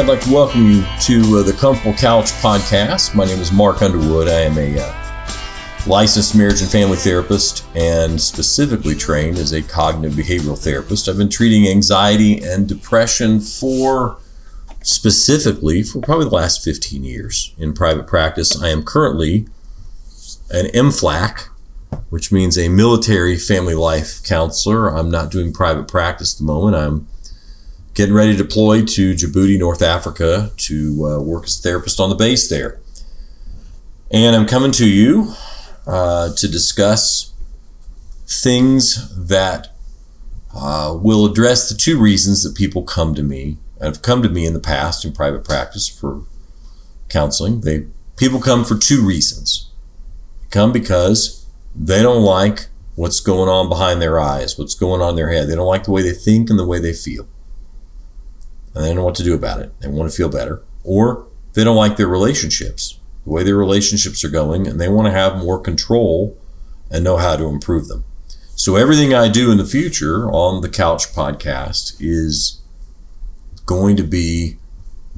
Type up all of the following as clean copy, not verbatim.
I'd like to welcome you to the Comfortable Couch podcast. My name is Mark Underwood. I am a licensed marriage and family therapist and specifically trained as a cognitive behavioral therapist. I've been treating anxiety and depression specifically for probably the last 15 years in private practice. I am currently an MFLAC, which means a military family life counselor. I'm not doing private practice at the moment. I'm getting ready to deploy to Djibouti, North Africa to work as a therapist on the base there. And I'm coming to you to discuss things that will address the two reasons that people come to me, have come to me in the past in private practice for counseling. People come for two reasons. They come because they don't like what's going on behind their eyes, what's going on in their head. They don't like the way they think and the way they feel. And they don't know what to do about it. They want to feel better. Or they don't like their relationships, the way their relationships are going, and they want to have more control and know how to improve them. So everything I do in the future on the Couch podcast is going to be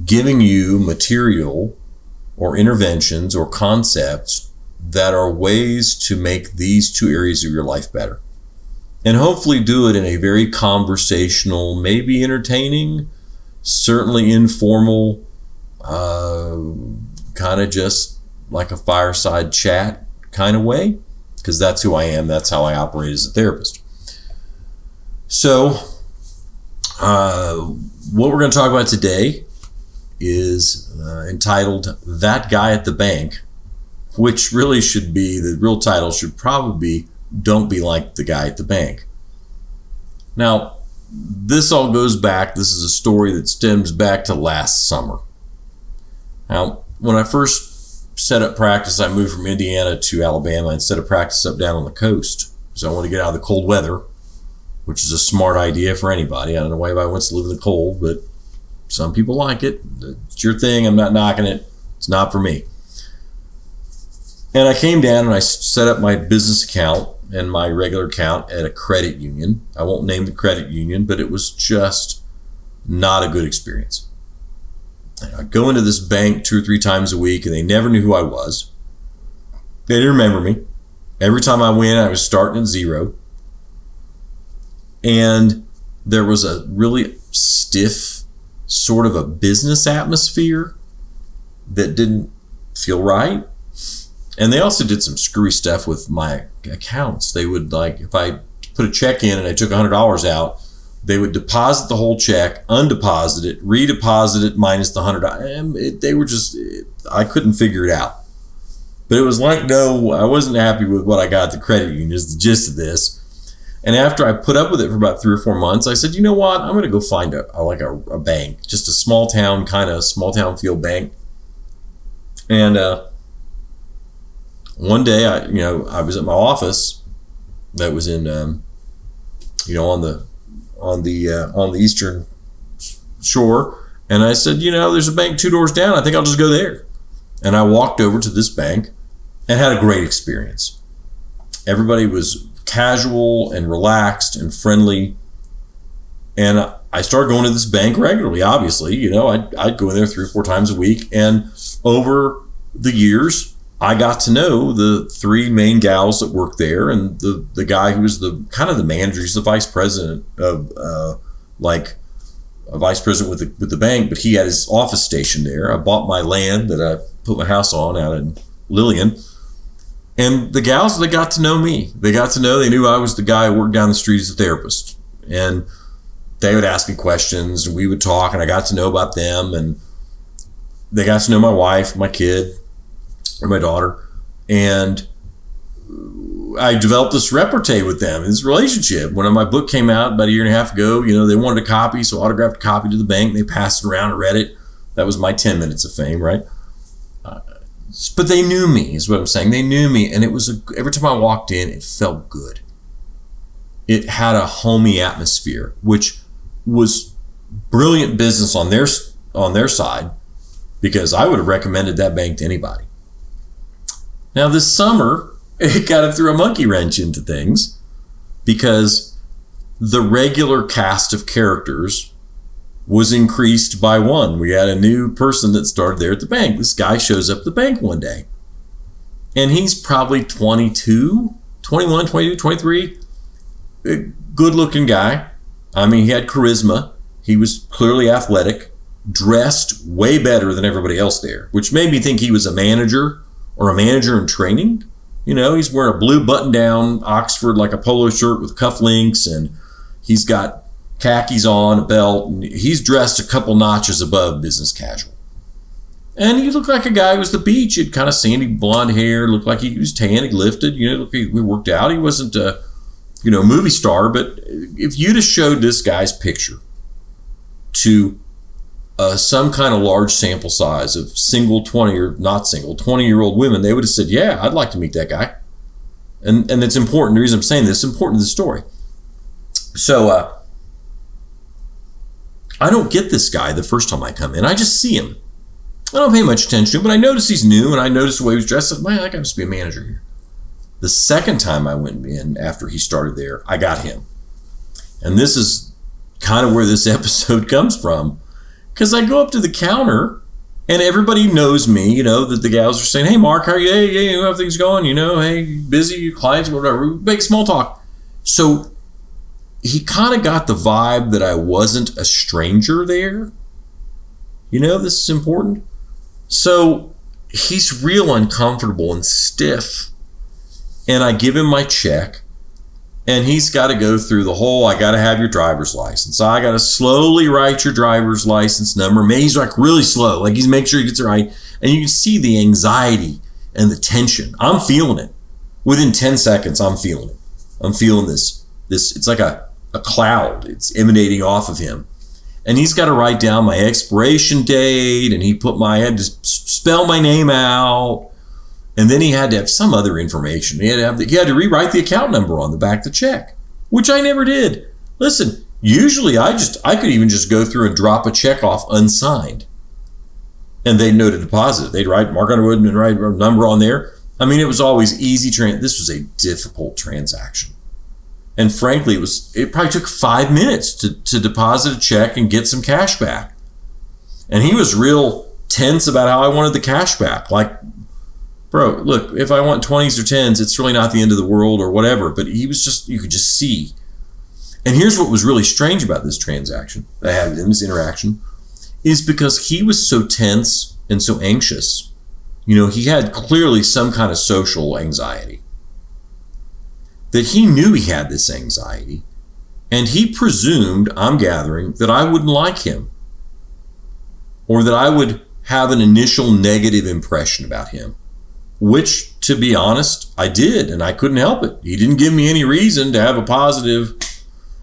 giving you material or interventions or concepts that are ways to make these two areas of your life better. And hopefully do it in a very conversational, maybe entertaining, certainly informal, kind of just like a fireside chat kind of way, because that's who I am. That's how I operate as a therapist. So what we're going to talk about today is entitled That Guy at the Bank, which really should be, the real title should probably be Don't Be Like the Guy at the Bank. Now, this all goes back, this is a story that stems back to last summer. Now, when I first set up practice, I moved from Indiana to Alabama and set up practice up down on the coast. So I wanted to get out of the cold weather, which is a smart idea for anybody. I don't know why anybody wants to live in the cold, but some people like it. It's your thing. I'm not knocking it. It's not for me. And I came down and I set up my business account and my regular account at a credit union. I won't name the credit union, but it was just not a good experience. I'd go into this bank 2 or 3 times a week and they never knew who I was. They didn't remember me. Every time I went, I was starting at zero. And there was a really stiff sort of a business atmosphere that didn't feel right. And they also did some screwy stuff with my accounts. They would, like, if I put a check in and I took $100 out, they would deposit the whole check, undeposit it, redeposit it minus the $100. They were just, I couldn't figure it out. But it was like, no, I wasn't happy with what I got at the credit union is the gist of this. And after I put up with it for about 3 or 4 months, I said, you know what? I'm going to go find a bank, just a small town feel bank. And one day, I was at my office that was in, on the eastern shore, and I said, there's a bank 2 doors down. I think I'll just go there. And I walked over to this bank and had a great experience. Everybody was casual and relaxed and friendly, and I started going to this bank regularly. Obviously, I'd go in there 3 or 4 times a week, and over the years, I got to know the 3 main gals that worked there, and the guy who was the kind of the manager. He's the vice president of a vice president with the bank, but he had his office station there. I bought my land that I put my house on out in Lillian, and the gals, they got to know me. They knew I was the guy who worked down the street as a therapist, and they would ask me questions, and we would talk, and I got to know about them, and they got to know my wife, my kid, or my daughter, and I developed this repartee with them, this relationship. When my book came out about 1.5 years ago, they wanted a copy, so I autographed a copy to the bank. They passed it around and read it. That was my 10 minutes of fame, right? But they knew me, is what I'm saying. They knew me, and it was every time I walked in, it felt good. It had a homey atmosphere, which was brilliant business on their side, because I would have recommended that bank to anybody. Now this summer, it kind of threw a monkey wrench into things because the regular cast of characters was increased by 1. We had a new person that started there at the bank. This guy shows up at the bank one day. And he's probably 22, 21, 22, 23. A good-looking guy. I mean, he had charisma. He was clearly athletic, dressed way better than everybody else there, which made me think he was a manager or a manager in training. You know, he's wearing a blue button-down Oxford, like a polo shirt with cufflinks, and he's got khakis on, a belt, and he's dressed a couple notches above business casual. And he looked like a guy who was the beach. He had kind of sandy blonde hair, looked like he was tan, he lifted, you know, he worked out. He wasn't a, you know, movie star, but if you'd have showed this guy's picture to some kind of large sample size of single 20 or not single 20-year-old women, they would have said, yeah, I'd like to meet that guy. And it's important. The reason I'm saying this is important to the story. So I don't get this guy the first time I come in. I just see him. I don't pay much attention to him, but I notice he's new, and I notice the way he was dressed. I'm like, man, I got to be a manager here. The second time I went in after he started there, I got him. And this is kind of where this episode comes from, because I go up to the counter and everybody knows me, you know, that the gals are saying, hey, Mark, how are you? Hey, how things going? You know, hey, busy, clients, whatever. We make small talk. So he kind of got the vibe that I wasn't a stranger there. You know, this is important. So he's real uncomfortable and stiff. And I give him my check, and he's got to go through the whole, I got to have your driver's license. I got to slowly write your driver's license number. Man, he's like really slow. Like he's making sure he gets it right. And you can see the anxiety and the tension. I'm feeling it. Within 10 seconds, I'm feeling it. I'm feeling this, it's like a cloud. It's emanating off of him. And he's got to write down my expiration date, and I had to spell my name out. And then he had to have some other information. He had to rewrite the account number on the back of the check, which I never did. Listen, usually I could even just go through and drop a check off unsigned, and they'd note a deposit. They'd write Mark Underwood and write a number on there. I mean, it was always easy. This was a difficult transaction. And frankly, it probably took 5 minutes to deposit a check and get some cash back. And he was real tense about how I wanted the cash back. Like, bro, look, if I want 20s or 10s, it's really not the end of the world or whatever. But he was you could just see. And here's what was really strange about this transaction that I had with him, this interaction, is because he was so tense and so anxious. You know, he had clearly some kind of social anxiety. That he knew he had this anxiety, and he presumed, I'm gathering, that I wouldn't like him, or that I would have an initial negative impression about him, which, to be honest, I did, and I couldn't help it. He didn't give me any reason to have a positive,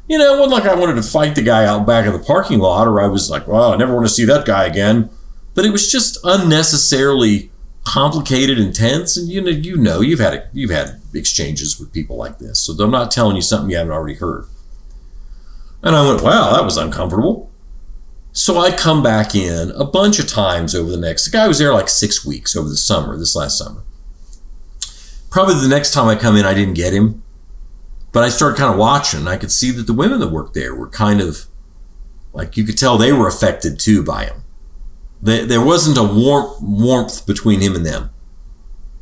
you know, it wasn't like I wanted to fight the guy out back of the parking lot, or I was like, well, I never want to see that guy again. But it was just unnecessarily complicated and tense, and you know you've had exchanges with people like this, so I'm not telling you something you haven't already heard. And I went, wow, that was uncomfortable. So I come back in a bunch of times over the guy was there like 6 weeks over this last summer. Probably the next time I come in, I didn't get him, but I started kind of watching, and I could see that the women that worked there were kind of like, you could tell they were affected too by him. There wasn't a warmth between him and them.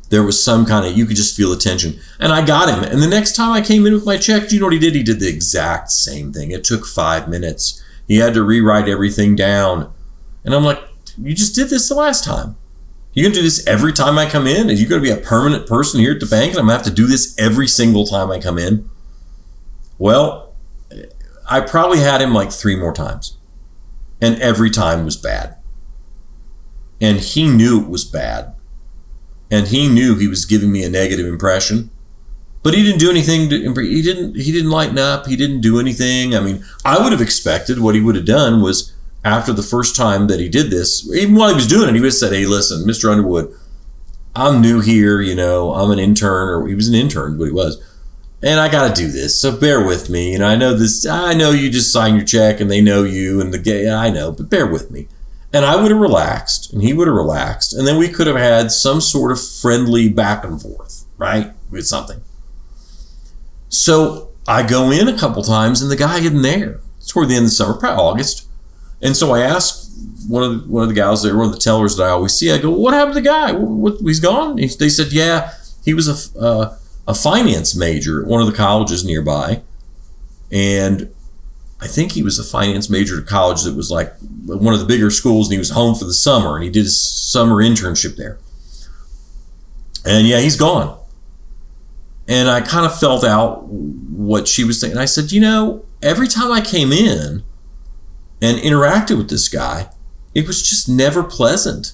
There was some kind of, you could just feel the tension. And I got him. And the next time I came in with my check, do you know what he did? He did the exact same thing. It took 5 minutes. He had to rewrite everything down. And I'm like, you just did this the last time. You're going to do this every time I come in? Are you going to be a permanent person here at the bank, and I'm going to have to do this every single time I come in? Well, I probably had him like 3 more times. And every time was bad. And he knew it was bad. And he knew he was giving me a negative impression. But he didn't do anything. He didn't lighten up. He didn't do anything. I mean, I would have expected what he would have done was, after the first time that he did this, even while he was doing it, he would have said, hey, listen, Mr. Underwood, I'm new here, you know, I'm an intern, or he was an intern, but he was. And I got to do this, so bear with me. You know, I know you just signed your check and they know you and I know, but bear with me. And I would have relaxed, and he would have relaxed, and then we could have had some sort of friendly back and forth, right, with something. So I go in a couple times, and the guy isn't there. It's toward the end of the summer, probably August. And so I asked one of the gals there, one of the tellers that I always see, I go, what happened to the guy? He's gone? They said, yeah, he was a finance major at one of the colleges nearby. And I think he was a finance major at a college that was like one of the bigger schools, and he was home for the summer, and he did his summer internship there. And yeah, he's gone. And I kind of felt out what she was thinking. I said, every time I came in and interacted with this guy, it was just never pleasant.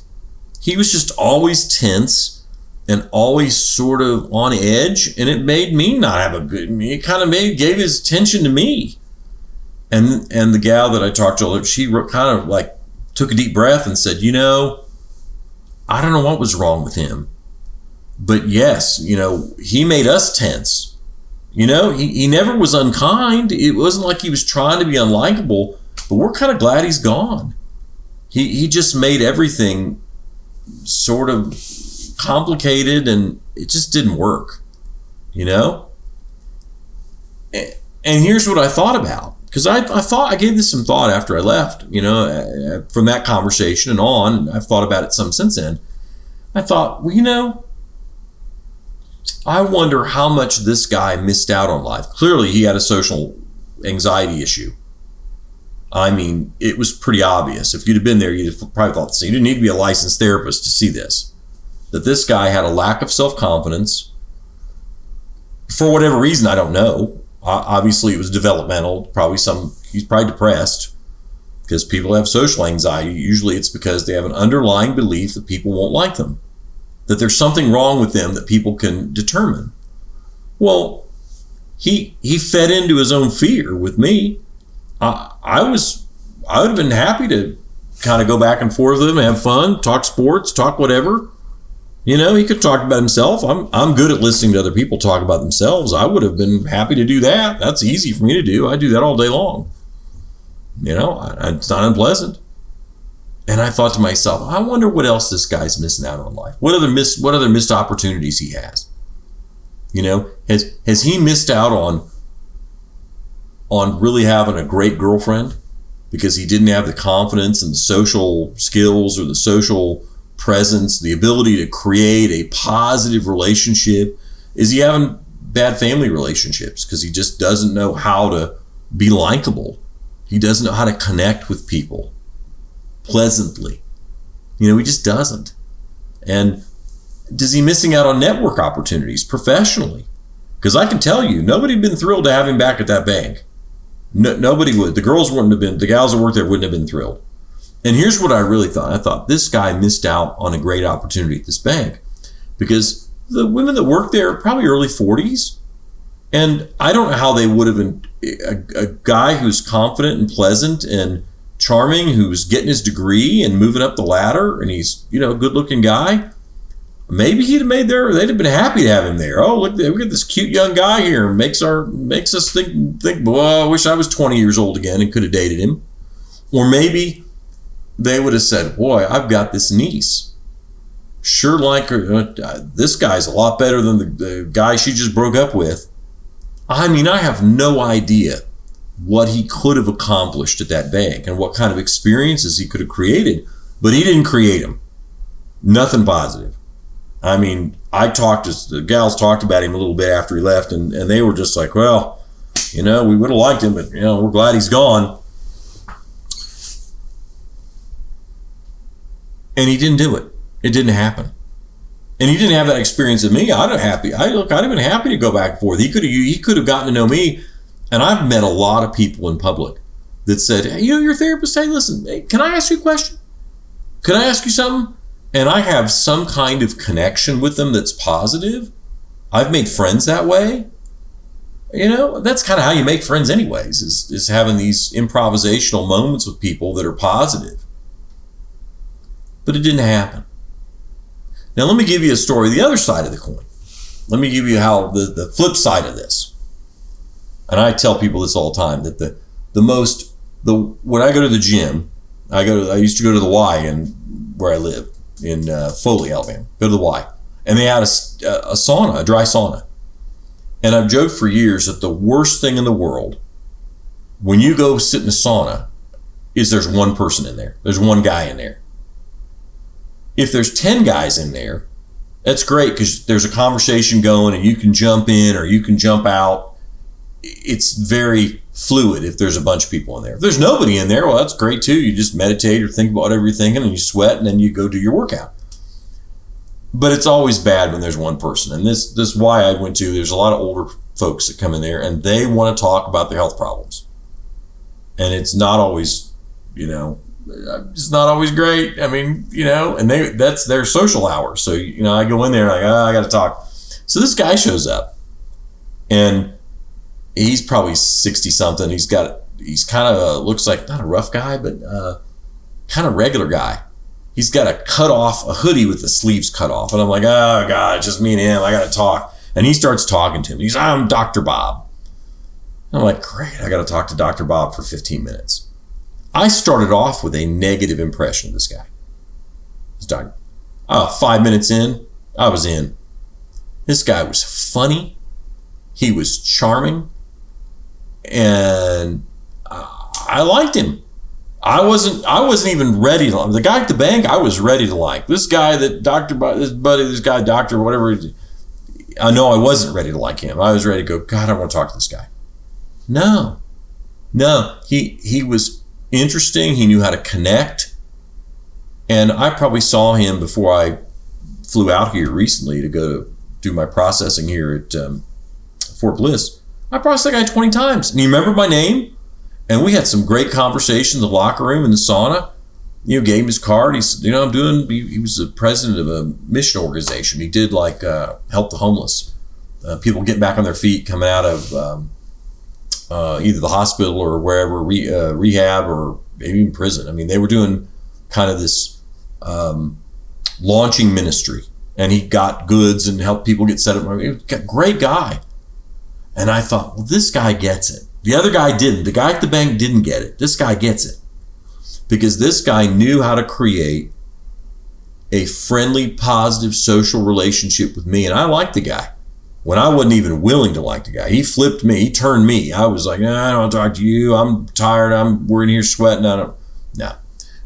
He was just always tense and always sort of on edge, and it made me not have a good, it kind of gave his attention to me. And the gal that I talked to, she kind of like took a deep breath and said, I don't know what was wrong with him, but yes, he made us tense. He never was unkind. It wasn't like he was trying to be unlikable, but we're kind of glad he's gone. He just made everything sort of complicated, and it just didn't work, And here's what I thought about, because I gave this some thought after I left, from that conversation and on. I've thought about it some since then. I thought, I wonder how much this guy missed out on life. Clearly, he had a social anxiety issue. I mean, it was pretty obvious. If you'd have been there, you'd have probably thought, you didn't need to be a licensed therapist to see this. That this guy had a lack of self-confidence. For whatever reason, I don't know. Obviously, it was developmental. He's probably depressed, because people have social anxiety. Usually it's because they have an underlying belief that people won't like them, that there's something wrong with them that people can determine. Well, he fed into his own fear with me. I would have been happy to kind of go back and forth with him, have fun, talk sports, talk whatever. He could talk about himself. I'm good at listening to other people talk about themselves. I would have been happy to do that. That's easy for me to do. I do that all day long. It's not unpleasant. And I thought to myself, I wonder what else this guy's missing out on in life. What other missed opportunities he has? Has he missed out on really having a great girlfriend because he didn't have the confidence and the social skills or the social presence, the ability to create a positive relationship? Is he having bad family relationships because he just doesn't know how to be likable? He doesn't know how to connect with people pleasantly. He just doesn't. And is he missing out on network opportunities professionally? Because I can tell you, nobody had been thrilled to have him back at that bank. No, nobody would. The gals wouldn't have been, the gals that worked there wouldn't have been thrilled. And here's what I really thought. I thought this guy missed out on a great opportunity at this bank, because the women that worked there are probably early 40s. And I don't know how they would have been, a guy who's confident and pleasant and charming, who's getting his degree and moving up the ladder, and he's, a good looking guy. Maybe they'd have been happy to have him there. Oh, look, we got this cute young guy here. Makes us think, boy, I wish I was 20 years old again and could have dated him. Or maybe they would have said, boy, I've got this niece. Sure like her. This guy's a lot better than the guy she just broke up with. I mean, I have no idea what he could have accomplished at that bank and what kind of experiences he could have created, but he didn't create them. Nothing positive. I mean, the gals talked about him a little bit after he left, and they were just like, well, we would have liked him, but, we're glad he's gone. And he didn't do it. It didn't happen. And he didn't have that experience with me. I'd have been happy to go back and forth. He could have gotten to know me. And I've met a lot of people in public that said, hey, your therapist, hey, listen, hey, can I ask you a question? Can I ask you something? And I have some kind of connection with them that's positive. I've made friends that way. That's kind of how you make friends anyways, is having these improvisational moments with people that are positive. But it didn't happen. Now, let me give you a story, the other side of the coin. Let me give you how the flip side of this. And I tell people this all the time, that when I go to the gym, I used to go to the Y where I live in Foley, Alabama. Go to the Y. And they had a sauna, a dry sauna. And I've joked for years that the worst thing in the world, when you go sit in a sauna, is there's one person in there. There's one guy in there. If there's 10 guys in there, that's great because there's a conversation going and you can jump in or you can jump out. It's very fluid if there's a bunch of people in there. If there's nobody in there, well, that's great too. You just meditate or think about whatever you're thinking and you sweat and then you go do your workout. But it's always bad when there's one person. And this is why I went to, there's a lot of older folks that come in there and they want to talk about their health problems. And it's not always, it's not always great. I mean, and that's their social hour. So, I go in there like, I got to talk. So this guy shows up and he's probably 60 something. He's kind of looks like not a rough guy, but kind of regular guy. He's got a hoodie with the sleeves cut off. And I'm like, oh God, it's just me and him. I got to talk. And he starts talking to him. He's, I'm Dr. Bob. And I'm like, great. I got to talk to Dr. Bob for 15 minutes. I started off with a negative impression of this guy. This doctor. 5 minutes in, I was in. This guy was funny. He was charming. And I liked him. I wasn't even ready to like the guy at the bank. I was ready to like this guy that this guy, doctor, whatever. I know I wasn't ready to like him. I was ready to go, God, I want to talk to this guy. No, he was interesting. He knew how to connect. And I probably saw him before I flew out here recently to go to do my processing here at Fort Bliss. I probably saw the guy 20 times. And he remembered my name. And we had some great conversations in the locker room, in the sauna. Gave him his card. He said, he was the president of a mission organization. He did help the homeless. People getting back on their feet, coming out of either the hospital or wherever, rehab or maybe even prison. I mean, they were doing kind of this launching ministry. And he got goods and helped people get set up. I mean, great guy. And I thought, well, this guy gets it. The other guy didn't. The guy at the bank didn't get it. This guy gets it. Because this guy knew how to create a friendly, positive social relationship with me. And I liked the guy when I wasn't even willing to like the guy. He flipped me. He turned me. I was like, I don't want to talk to you. I'm tired. We're in here sweating. No.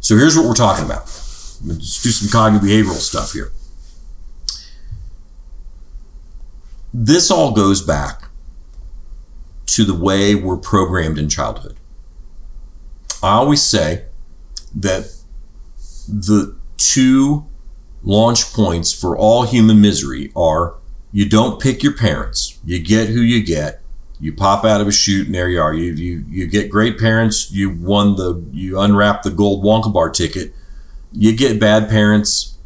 So here's what we're talking about. Let's do some cognitive behavioral stuff here. This all goes back to the way we're programmed in childhood. I always say that the two launch points for all human misery are you don't pick your parents. You get who you get. You pop out of a chute and there you are. You get great parents. You unwrap the gold Wonka bar ticket. You get bad parents.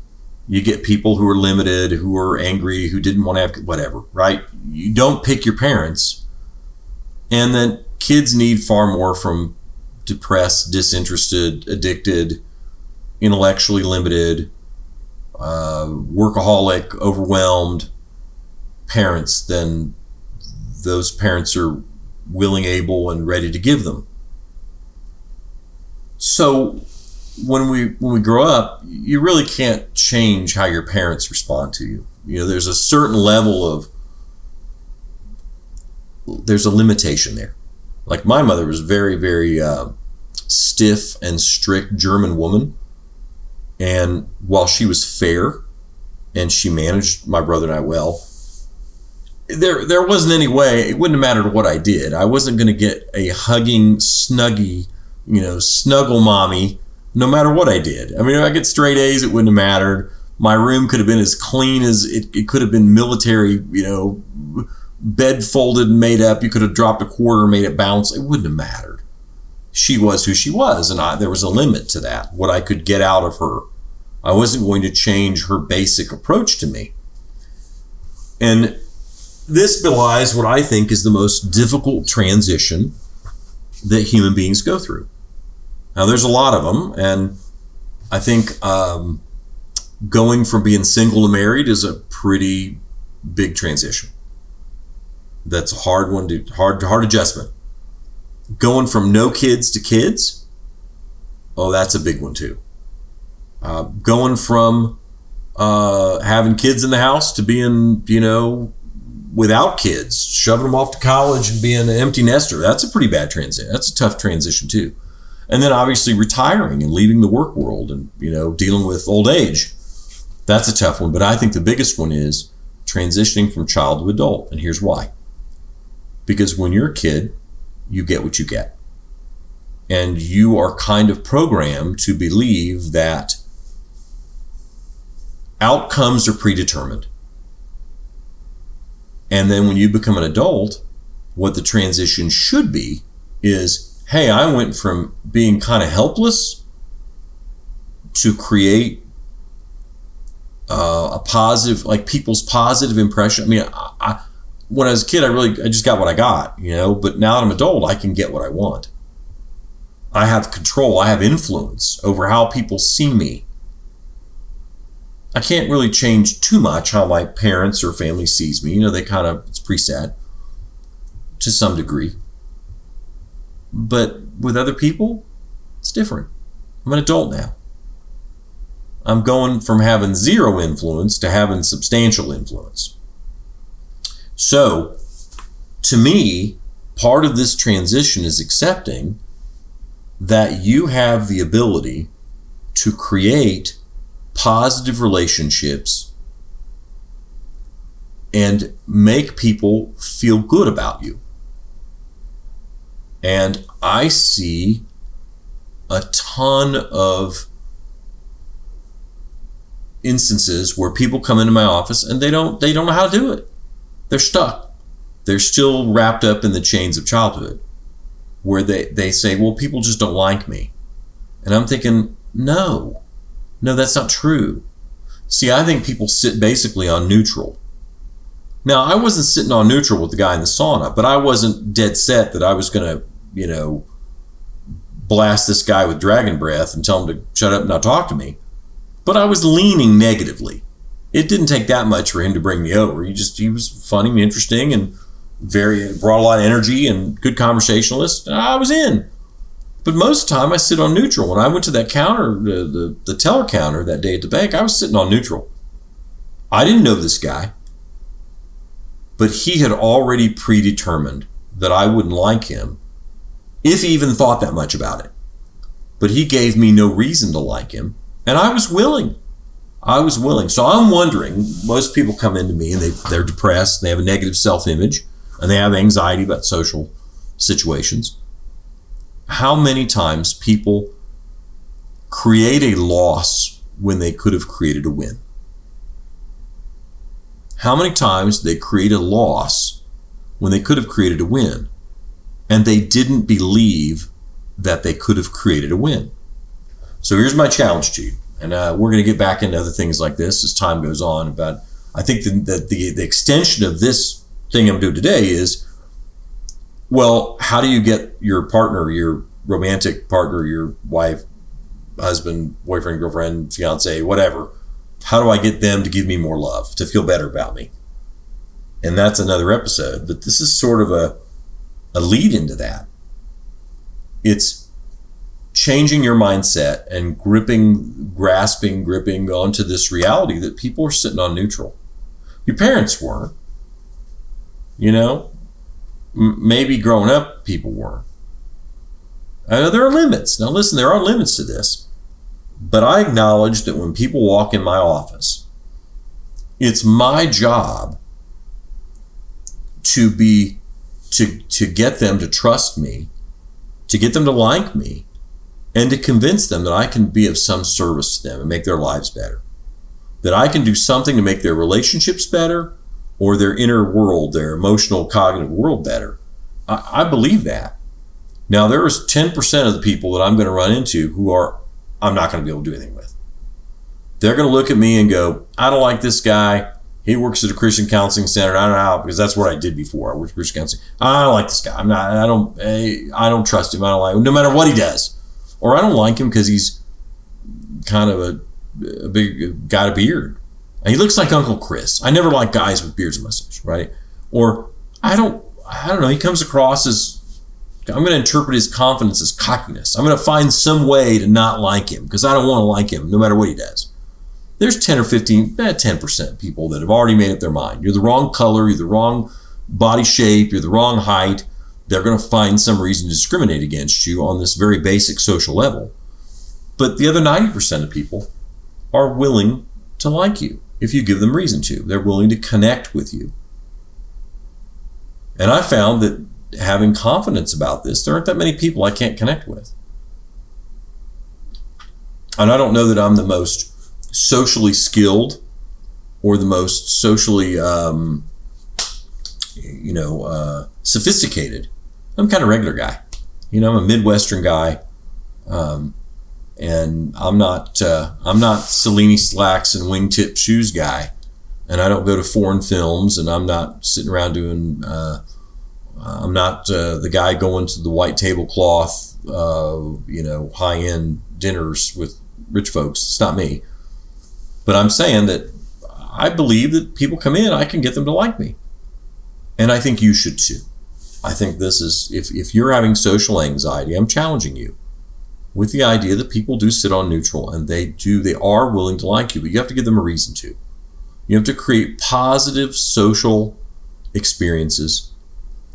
You get people who are limited, who are angry, who didn't want to have whatever, right? You don't pick your parents. And then kids need far more from depressed, disinterested, addicted, intellectually limited, workaholic, overwhelmed parents than those parents are willing, able, and ready to give them. So when we grow up, you really can't change how your parents respond to you. There's a certain level there's a limitation there. Like my mother was very, very stiff and strict German woman. And while she was fair and she managed my brother and I well, there wasn't any way, it wouldn't have mattered what I did. I wasn't going to get a hugging, snuggie, snuggle mommy, no matter what I did. I mean, if I get straight A's, it wouldn't have mattered. My room could have been as clean as it could have been military, bed folded and made up. You could have dropped a quarter and made it bounce. It wouldn't have mattered. She was who she was, and there was a limit to that, what I could get out of her. I wasn't going to change her basic approach to me. And this belies what I think is the most difficult transition that human beings go through. Now, there's a lot of them, and I think going from being single to married is a pretty big transition. That's a hard one, hard adjustment. Going from no kids to kids, that's a big one too. Going from having kids in the house to being, without kids, shoving them off to college and being an empty nester, that's a pretty bad transition. That's a tough transition too. And then obviously retiring and leaving the work world and, dealing with old age. That's a tough one. But I think the biggest one is transitioning from child to adult. And here's why. Because when you're a kid, you get what you get. And you are kind of programmed to believe that outcomes are predetermined. And then when you become an adult, what the transition should be is, hey, I went from being kind of helpless to create a positive, like people's positive impression. I mean, when I was a kid, I just got what I got, but now that I'm adult, I can get what I want. I have control. I have influence over how people see me. I can't really change too much how my parents or family sees me. They it's preset to some degree. But with other people, it's different. I'm an adult now. I'm going from having zero influence to having substantial influence. So, to me, part of this transition is accepting that you have the ability to create positive relationships and make people feel good about you. And I see a ton of instances where people come into my office and they don't know how to do it. They're stuck. They're still wrapped up in the chains of childhood, where they say, well, people just don't like me. And I'm thinking, no, that's not true. See, I think people sit basically on neutral. Now, I wasn't sitting on neutral with the guy in the sauna, but I wasn't dead set that I was going to, blast this guy with dragon breath and tell him to shut up and not talk to me. But I was leaning negatively. It didn't take that much for him to bring me over. He was funny and interesting and brought a lot of energy and good conversationalist. I was in. But most of the time I sit on neutral. When I went to that counter, the teller counter that day at the bank, I was sitting on neutral. I didn't know this guy, but he had already predetermined that I wouldn't like him, if he even thought that much about it. But he gave me no reason to like him, and I was willing. So I'm wondering, most people come into me and they're depressed, and they have a negative self-image, and they have anxiety about social situations. How many times people create a loss when they could have created a win? How many times they create a loss when they could have created a win, and they didn't believe that they could have created a win? So here's my challenge to you. And we're going to get back into other things like this as time goes on. But I think that the extension of this thing I'm doing today is, well, how do you get your partner, your romantic partner, your wife, husband, boyfriend, girlfriend, fiance, whatever, how do I get them to give me more love, to feel better about me? And that's another episode. But this is sort of a lead into that. It's changing your mindset and gripping onto this reality that people are sitting on neutral. Your parents weren't. Maybe growing up, people weren't. I know there are limits. Now listen, there are limits to this. But I acknowledge that when people walk in my office, it's my job to get them to trust me, to get them to like me, and to convince them that I can be of some service to them and make their lives better. That I can do something to make their relationships better, or their inner world, their emotional, cognitive world better. I believe that. Now, there is 10% of the people that I'm going to run into who I'm not going to be able to do anything with. They're going to look at me and go, I don't like this guy. He works at a Christian counseling center. I don't know, because that's what I did before. I worked at Christian counseling. I don't like this guy. I don't trust him. I don't like him, no matter what he does. Or I don't like him because he's kind of a big, got a beard. He looks like Uncle Chris. I never like guys with beards and mustaches, right? Or I don't know. He comes across as, I'm going to interpret his confidence as cockiness. I'm going to find some way to not like him because I don't want to like him no matter what he does. There's 10 or 15, 10% people that have already made up their mind. You're the wrong color. You're the wrong body shape. You're the wrong height. they're going to find some reason to discriminate against you on this very basic social level. But the other 90% of people are willing to like you if you give them reason to. They're willing to connect with you. And I found that having confidence about this, there aren't that many people I can't connect with. And I don't know that I'm the most socially skilled or the most socially, sophisticated. I'm kind of a regular guy. I'm a Midwestern guy. And I'm not Cellini slacks and wingtip shoes guy. And I don't go to foreign films, and I'm not sitting around doing, I'm not the guy going to the white tablecloth, high-end dinners with rich folks. It's not me. But I'm saying that I believe that people come in, I can get them to like me. And I think you should too. I think this is, if you're having social anxiety, I'm challenging you with the idea that people do sit on neutral, and they are willing to like you, but you have to give them a reason to. You have to create positive social experiences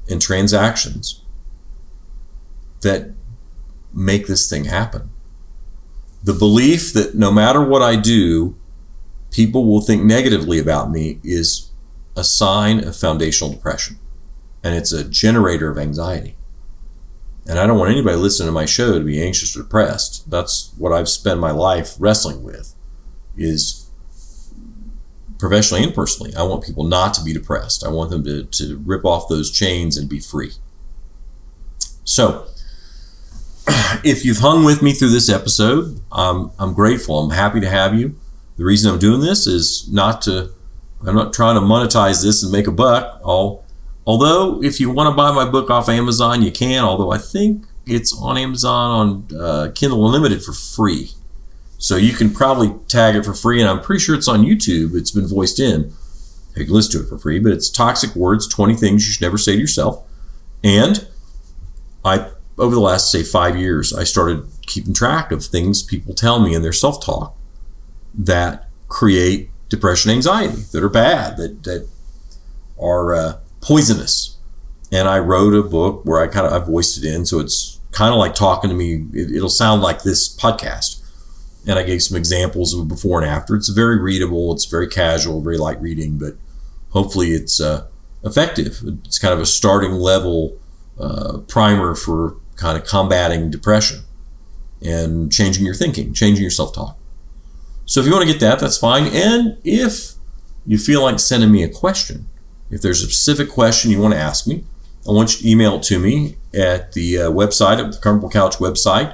and transactions that make this thing happen. The belief that no matter what I do, people will think negatively about me is a sign of foundational depression. And it's a generator of anxiety. And I don't want anybody listening to my show to be anxious or depressed. That's what I've spent my life wrestling with, is professionally and personally. I want people not to be depressed. I want them to rip off those chains and be free. So, if you've hung with me through this episode, I'm grateful. I'm happy to have you. The reason I'm doing this is I'm not trying to monetize this and make a buck. Although, if you want to buy my book off Amazon, you can. Although I think it's on Amazon on Kindle Unlimited for free. So you can probably tag it for free. And I'm pretty sure it's on YouTube. It's been voiced in. You can listen to it for free. But it's Toxic Words, 20 Things You Should Never Say to Yourself. And over the last, 5 years, I started keeping track of things people tell me in their self-talk that create depression, anxiety, that are bad, that are poisonous. And I wrote a book where I voiced it in, so it's kind of like talking to me. It'll sound like this podcast. And I gave some examples of before and after. It's very readable, it's very casual, very light reading, but hopefully it's effective. It's kind of a starting level primer for kind of combating depression and changing your thinking, changing your self-talk. So if you want to get that, that's fine. And if you feel like sending me a question, if there's a specific question you want to ask me, I want you to email it to me at the website, at the Comfortable Couch website,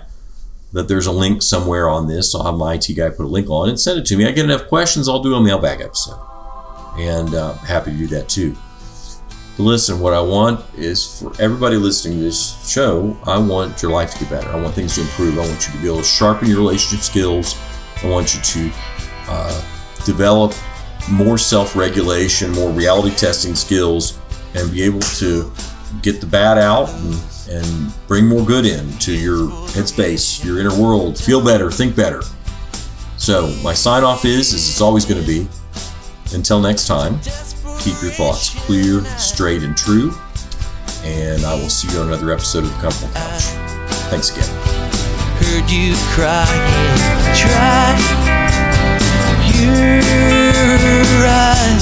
that there's a link somewhere on this. I'll have my IT guy put a link on and send it to me. I get enough questions, I'll do a mailbag episode. And happy to do that too. But listen, what I want is for everybody listening to this show, I want your life to get better. I want things to improve. I want you to be able to sharpen your relationship skills. I want you to develop more self-regulation, more reality testing skills, and be able to get the bad out and bring more good into your headspace, your inner world. Feel better, think better. So my sign off is it's always going to be, until next time, keep your thoughts clear, straight, and true. And I will see you on another episode of The Comfortable Couch. Thanks again. Heard you crying, try your eyes.